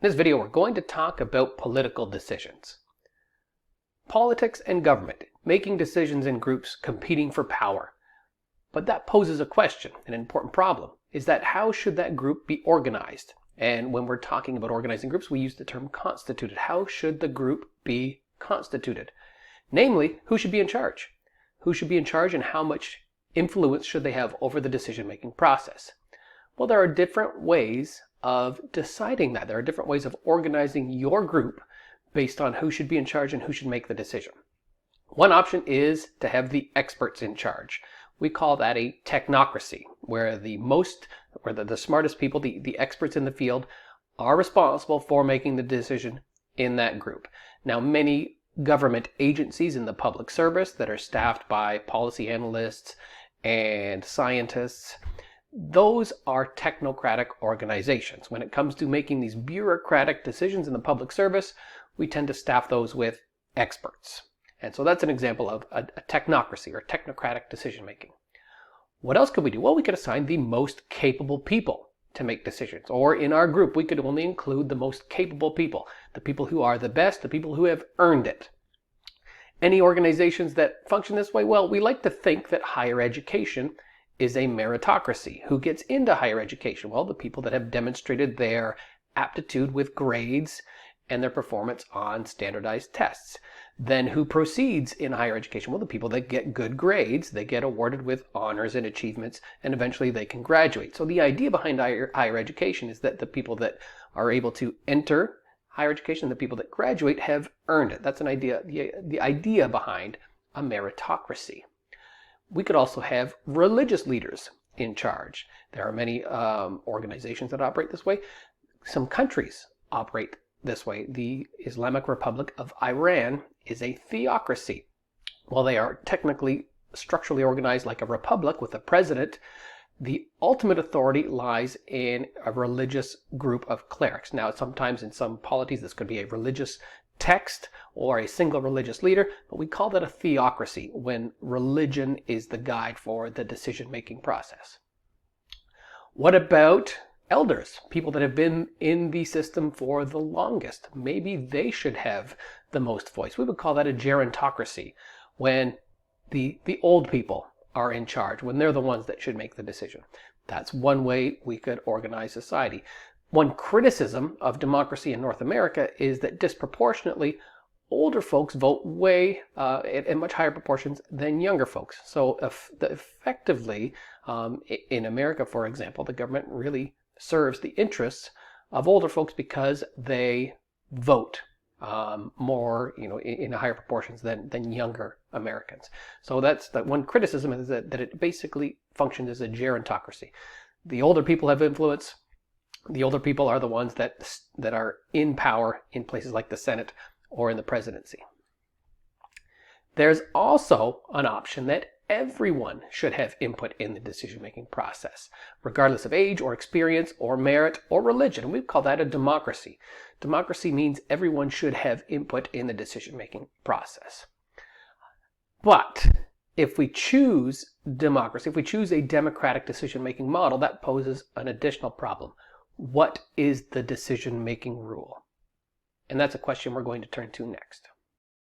In this video, we're going to talk about political decisions. Politics and government, making decisions in groups competing for power. But that poses a question, an important problem, is that how should that group be organized? And when we're talking about organizing groups, we use the term constituted. How should the group be constituted? Namely, who should be in charge? Who should be in charge and how much influence should they have over the decision-making process? Well, there are different ways of deciding that. There are different ways of organizing your group based on who should be in charge and who should make the decision. One option is to have the experts in charge. We call that a technocracy, where the smartest people, the experts in the field, are responsible for making the decision in that group. Now, many government agencies in the public service that are staffed by policy analysts and scientists, those are technocratic organizations. When it comes to making these bureaucratic decisions in the public service, we tend to staff those with experts. And so that's an example of a technocracy or technocratic decision making. What else could we do? Well, we could assign the most capable people to make decisions. Or in our group, we could only include the most capable people, the people who are the best, the people who have earned it. Any organizations that function this way, well, we like to think that higher education is a meritocracy. Who gets into higher education? Well, the people that have demonstrated their aptitude with grades and their performance on standardized tests. Then who proceeds in higher education? Well, the people that get good grades, they get awarded with honors and achievements, and eventually they can graduate. So the idea behind higher education is that the people that are able to enter higher education, the people that graduate, have earned it. That's an idea, the idea behind a meritocracy. We could also have religious leaders in charge. There are many organizations that operate this way. Some countries operate this way. The Islamic Republic of Iran is a theocracy. While they are technically structurally organized like a republic with a president, the ultimate authority lies in a religious group of clerics. Now, sometimes in some polities, this could be a religious text or a single religious leader, but we call that a theocracy when religion is the guide for the decision-making process. What about elders, people that have been in the system for the longest? Maybe they should have the most voice. We would call that a gerontocracy, when the old people are in charge, when they're the ones that should make the decision. That's one way we could organize society. One criticism of democracy in North America is that disproportionately older folks vote way in much higher proportions than younger folks. So effectively, in America, for example, the government really serves the interests of older folks because they vote more, in higher proportions than younger Americans. So that's that one criticism, is that it basically functions as a gerontocracy. The older people have influence. The older people are the ones that are in power in places like the Senate or in the presidency. There's also an option that everyone should have input in the decision-making process, regardless of age or experience or merit or religion. We call that a democracy. Democracy means everyone should have input in the decision-making process. But if we choose democracy, if we choose a democratic decision-making model, that poses an additional problem. What is the decision-making rule? And that's a question we're going to turn to next.